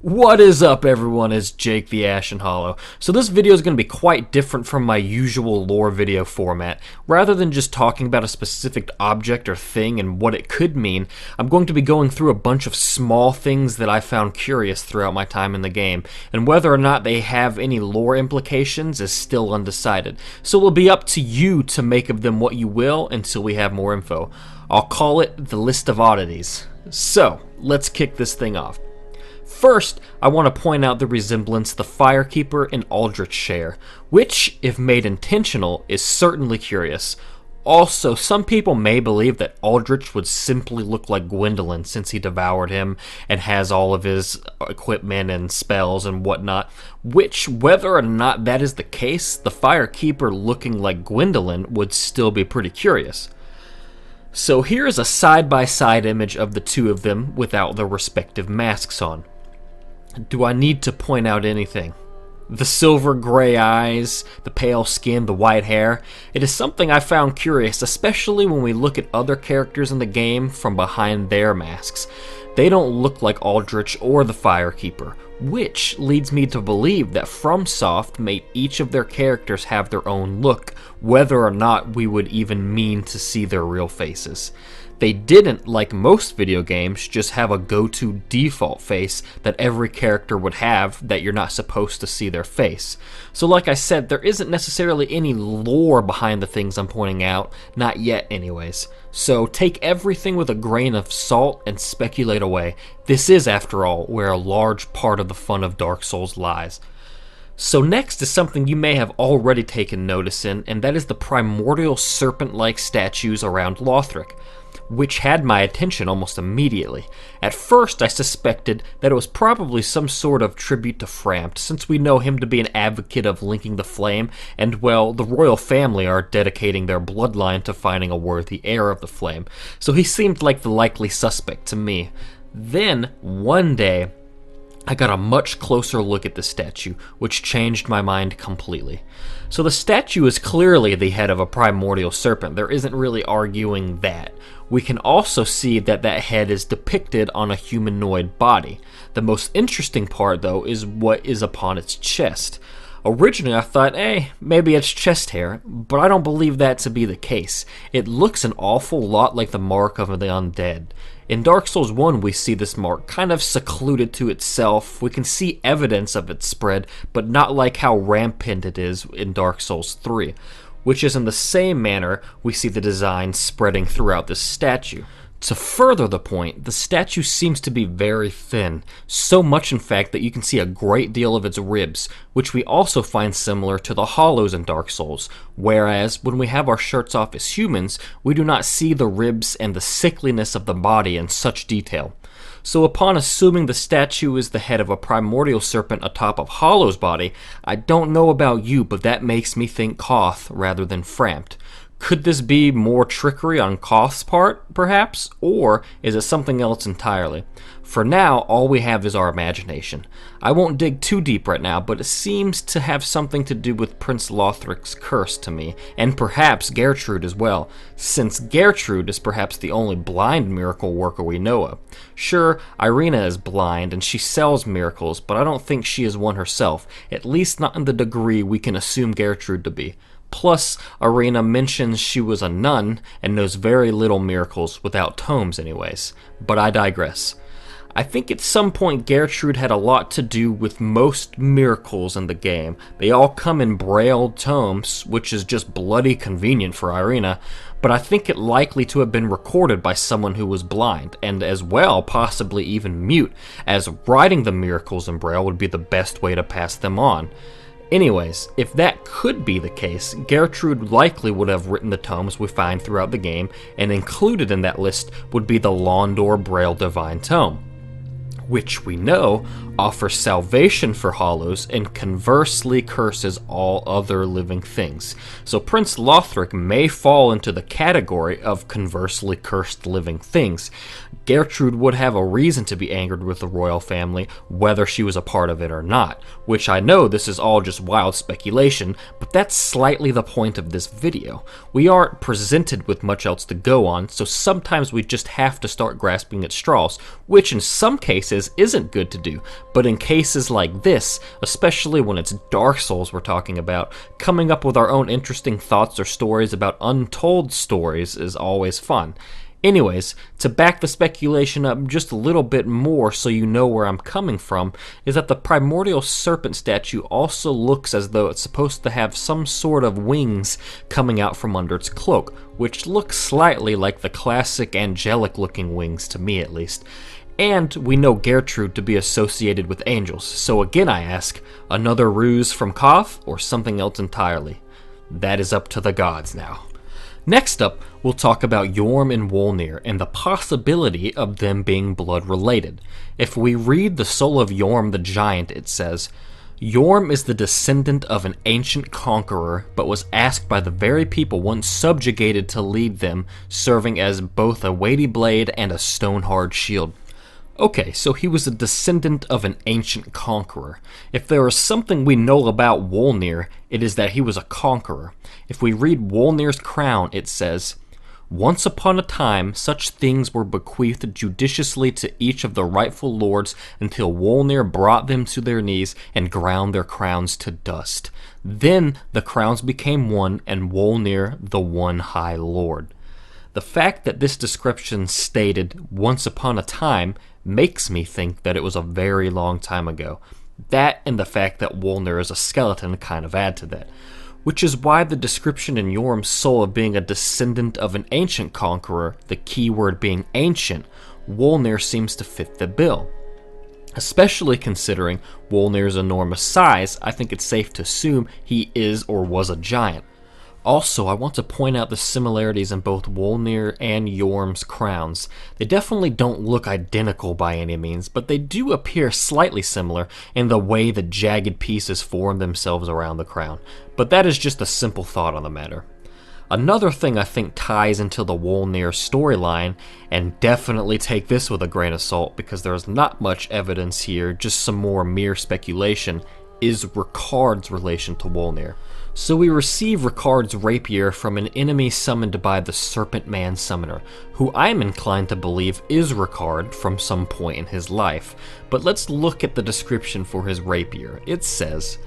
What is up, everyone? It's Jake the Ashen Hollow. So this video is going to be quite different from my usual lore video format. Rather than just talking about a specific object or thing and what it could mean, I'm going to be going through a bunch of small things that I found curious throughout my time in the game, and whether or not they have any lore implications is still undecided. So it will be up to you to make of them what you will until we have more info. I'll call it the list of oddities. So, let's kick this thing off. First, I want to point out the resemblance the Firekeeper and Aldrich share, which, if made intentional, is certainly curious. Also, some people may believe that Aldrich would simply look like Gwendolyn since he devoured him and has all of his equipment and spells and whatnot, which, whether or not that is the case, the Firekeeper looking like Gwendolyn would still be pretty curious. So here is a side-by-side image of the two of them without their respective masks on. Do I need to point out anything? The silver gray eyes, the pale skin, the white hair. It is something I found curious, especially when we look at other characters in the game from behind their masks. They don't look like Aldrich or the Firekeeper, which leads me to believe that FromSoft made each of their characters have their own look, whether or not we would even mean to see their real faces. They didn't, like most video games, just have a go-to default face that every character would have that you're not supposed to see their face. So like I said, there isn't necessarily any lore behind the things I'm pointing out, not yet anyways. So take everything with a grain of salt and speculate away. This is, after all, where a large part of the fun of Dark Souls lies. So next is something you may have already taken notice in, and that is the primordial serpent-like statues around Lothric, which had my attention almost immediately. At first I suspected that it was probably some sort of tribute to Frampt, since we know him to be an advocate of linking the flame, and well, the royal family are dedicating their bloodline to finding a worthy heir of the flame, so he seemed like the likely suspect to me. Then, one day, I got a much closer look at the statue, which changed my mind completely. So the statue is clearly the head of a primordial serpent. There isn't really arguing that. We can also see that that head is depicted on a humanoid body. The most interesting part, though, is what is upon its chest. Originally I thought, maybe it's chest hair, but I don't believe that to be the case. It looks an awful lot like the mark of the undead. In Dark Souls 1 we see this mark kind of secluded to itself. We can see evidence of its spread, but not like how rampant it is in Dark Souls 3, which is in the same manner we see the design spreading throughout this statue. To further the point, the statue seems to be very thin, so much in fact that you can see a great deal of its ribs, which we also find similar to the hollows in Dark Souls, whereas when we have our shirts off as humans, we do not see the ribs and the sickliness of the body in such detail. So upon assuming the statue is the head of a primordial serpent atop of Hollow's body, I don't know about you, but that makes me think Koth rather than Frampt. Could this be more trickery on Koth's part, perhaps? Or is it something else entirely? For now, all we have is our imagination. I won't dig too deep right now, but it seems to have something to do with Prince Lothric's curse to me, and perhaps Gertrude as well, since Gertrude is perhaps the only blind miracle worker we know of. Sure, Irina is blind and she sells miracles, but I don't think she is one herself, at least not in the degree we can assume Gertrude to be. Plus, Irina mentions she was a nun and knows very little miracles without tomes anyways. But I digress. I think at some point Gertrude had a lot to do with most miracles in the game. They all come in brailled tomes, which is just bloody convenient for Irina, but I think it likely to have been recorded by someone who was blind, and as well possibly even mute, as writing the miracles in braille would be the best way to pass them on. Anyways, if that could be the case, Gertrude likely would have written the tomes we find throughout the game, and included in that list would be the Londor Braille Divine Tome, which we know offers salvation for hollows and conversely curses all other living things. So Prince Lothric may fall into the category of conversely cursed living things. Gertrude would have a reason to be angered with the royal family, whether she was a part of it or not, which I know this is all just wild speculation, but that's slightly the point of this video. We aren't presented with much else to go on, so sometimes we just have to start grasping at straws, which in some cases isn't good to do, But in cases like this, especially when it's Dark Souls we're talking about, coming up with our own interesting thoughts or stories about untold stories is always fun. Anyways, to back the speculation up just a little bit more so you know where I'm coming from, is that the primordial serpent statue also looks as though it's supposed to have some sort of wings coming out from under its cloak, which looks slightly like the classic angelic looking wings, to me at least. And we know Gertrude to be associated with angels, so again I ask, another ruse from Koth or something else entirely? That is up to the gods now. Next up, we'll talk about Yorm and Wolnir and the possibility of them being blood related. If we read the Soul of Yorm the Giant, it says, Yorm is the descendant of an ancient conqueror, but was asked by the very people once subjugated to lead them, serving as both a weighty blade and a stone-hard shield. Okay, so he was a descendant of an ancient conqueror. If there is something we know about Wolnir, it is that he was a conqueror. If we read Wolnir's crown, it says, Once upon a time, such things were bequeathed judiciously to each of the rightful lords until Wolnir brought them to their knees and ground their crowns to dust. Then the crowns became one, and Wolnir the one high lord. The fact that this description stated once upon a time makes me think that it was a very long time ago. That and the fact that Wolnir is a skeleton kind of add to that. Which is why the description in Yorm's soul of being a descendant of an ancient conqueror, the key word being ancient, Wolnir seems to fit the bill. Especially considering Wolnir's enormous size, I think it's safe to assume he is or was a giant. Also, I want to point out the similarities in both Wolnir and Yorm's crowns. They definitely don't look identical by any means, but they do appear slightly similar in the way the jagged pieces form themselves around the crown. But that is just a simple thought on the matter. Another thing I think ties into the Wolnir storyline, and definitely take this with a grain of salt because there's not much evidence here, just some more mere speculation, is Ricard's relation to Wolnir. So we receive Ricard's rapier from an enemy summoned by the Serpent Man Summoner, who I'm inclined to believe is Ricard from some point in his life. But let's look at the description for his rapier. It says,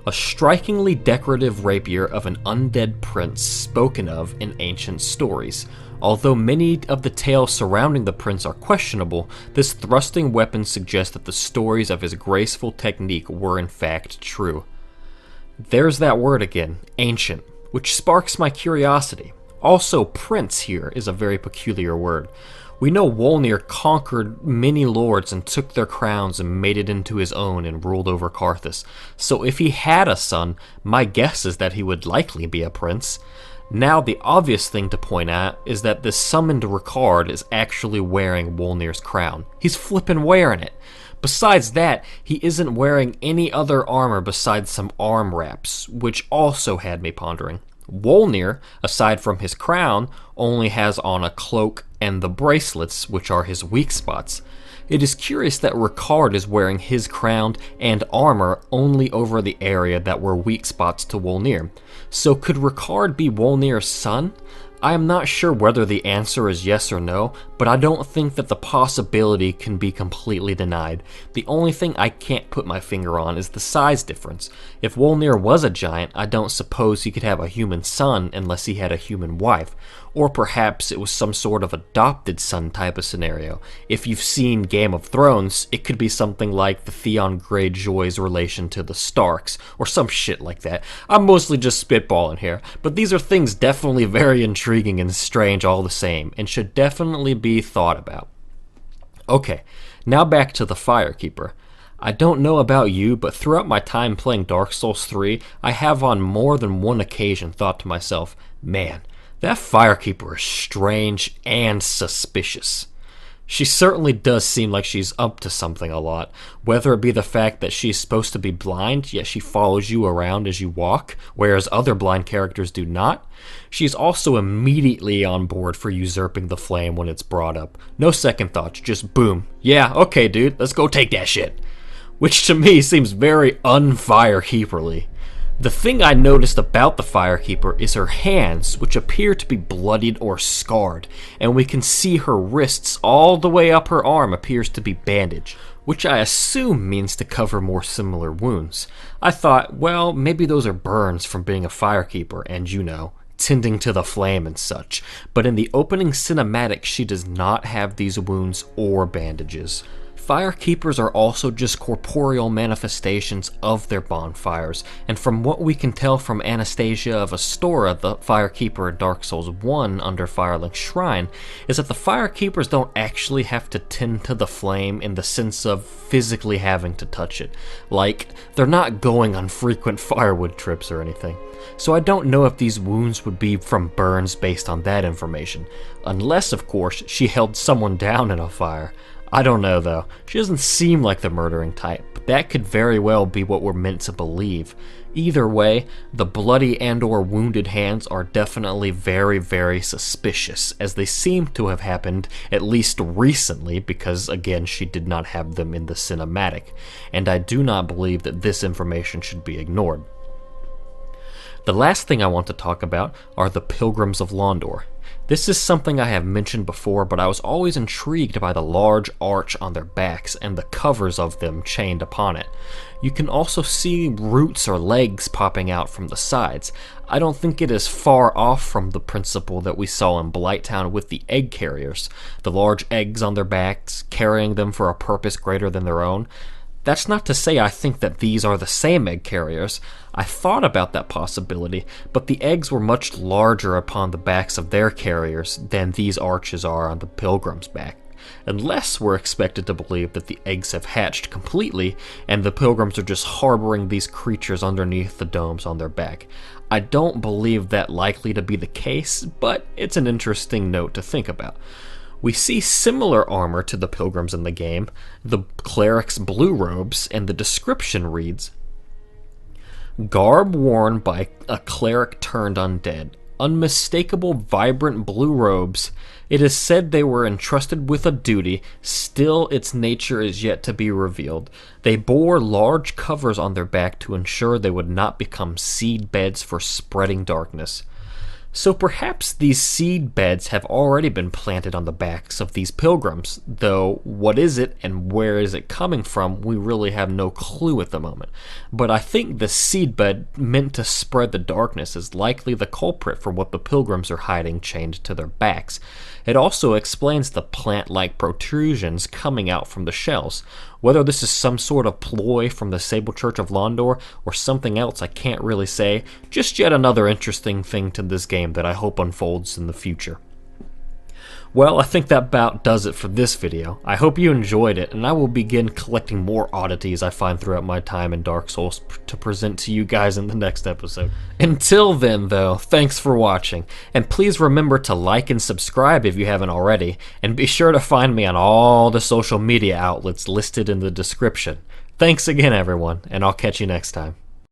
a strikingly decorative rapier of an undead prince spoken of in ancient stories. Although many of the tales surrounding the prince are questionable, this thrusting weapon suggests that the stories of his graceful technique were in fact true. There's that word again, ancient, which sparks my curiosity. Also, prince here is a very peculiar word. We know Wolnir conquered many lords and took their crowns and made it into his own and ruled over Carthus. So if he had a son, my guess is that he would likely be a prince. Now, the obvious thing to point out is that this summoned Ricard is actually wearing Wolnir's crown. He's flippin' wearing it. Besides that, he isn't wearing any other armor besides some arm wraps, which also had me pondering. Wolnir, aside from his crown, only has on a cloak and the bracelets, which are his weak spots. It is curious that Ricard is wearing his crown and armor only over the area that were weak spots to Wolnir. So could Ricard be Wolnir's son? I am not sure whether the answer is yes or no, but I don't think that the possibility can be completely denied. The only thing I can't put my finger on is the size difference. If Wolnir was a giant, I don't suppose he could have a human son unless he had a human wife. Or perhaps it was some sort of adopted son type of scenario. If you've seen Game of Thrones, it could be something like the Theon Greyjoy's relation to the Starks, or some shit like that. I'm mostly just spitballing here, but these are things definitely very intriguing and strange all the same, and should definitely be thought about. Okay, now back to the Firekeeper. I don't know about you, but throughout my time playing Dark Souls 3, I have on more than one occasion thought to myself, man, that Firekeeper is strange and suspicious. She certainly does seem like she's up to something a lot, whether it be the fact that she's supposed to be blind, yet she follows you around as you walk, whereas other blind characters do not. She's also immediately on board for usurping the flame when it's brought up. No second thoughts, just boom. Yeah, okay dude, let's go take that shit. Which to me seems very un-Firekeeperly. The thing I noticed about the Firekeeper is her hands, which appear to be bloodied or scarred, and we can see her wrists all the way up her arm appears to be bandaged. which I assume means to cover more similar wounds. I thought, well, maybe those are burns from being a firekeeper and, tending to the flame and such, but in the opening cinematic she does not have these wounds or bandages. Firekeepers are also just corporeal manifestations of their bonfires, and from what we can tell from Anastasia of Astora, the firekeeper in Dark Souls 1 under Firelink Shrine, is that the firekeepers don't actually have to tend to the flame in the sense of physically having to touch it. Like, they're not going on frequent firewood trips or anything. So I don't know if these wounds would be from burns based on that information, unless, of course, she held someone down in a fire. I don't know though, she doesn't seem like the murdering type, but that could very well be what we're meant to believe. Either way, the bloody and/or wounded hands are definitely very, very suspicious, as they seem to have happened at least recently because, again, she did not have them in the cinematic, and I do not believe that this information should be ignored. The last thing I want to talk about are the Pilgrims of Londor. This is something I have mentioned before, but I was always intrigued by the large arch on their backs and the covers of them chained upon it. You can also see roots or legs popping out from the sides. I don't think it is far off from the principle that we saw in Blighttown with the egg carriers, the large eggs on their backs, carrying them for a purpose greater than their own. That's not to say I think that these are the same egg carriers. I thought about that possibility, but the eggs were much larger upon the backs of their carriers than these arches are on the Pilgrim's back. Unless we're expected to believe that the eggs have hatched completely, and the Pilgrims are just harboring these creatures underneath the domes on their back. I don't believe that likely to be the case, but it's an interesting note to think about. We see similar armor to the Pilgrims in the game, the Clerics' blue robes, and the description reads, "Garb worn by a cleric turned undead. Unmistakable vibrant blue robes. It is said they were entrusted with a duty, still its nature is yet to be revealed. They bore large covers on their back to ensure they would not become seed beds for spreading darkness." So perhaps these seed beds have already been planted on the backs of these pilgrims, though what is it and where is it coming from, we really have no clue at the moment. But I think the seed bed meant to spread the darkness is likely the culprit for what the pilgrims are hiding chained to their backs. It also explains the plant-like protrusions coming out from the shells. Whether this is some sort of ploy from the Sable Church of Londor or something else I can't really say, just yet another interesting thing to this game that I hope unfolds in the future. Well, I think that about does it for this video. I hope you enjoyed it, and I will begin collecting more oddities I find throughout my time in Dark Souls to present to you guys in the next episode. Until then, though, thanks for watching, and please remember to like and subscribe if you haven't already, and be sure to find me on all the social media outlets listed in the description. Thanks again, everyone, and I'll catch you next time.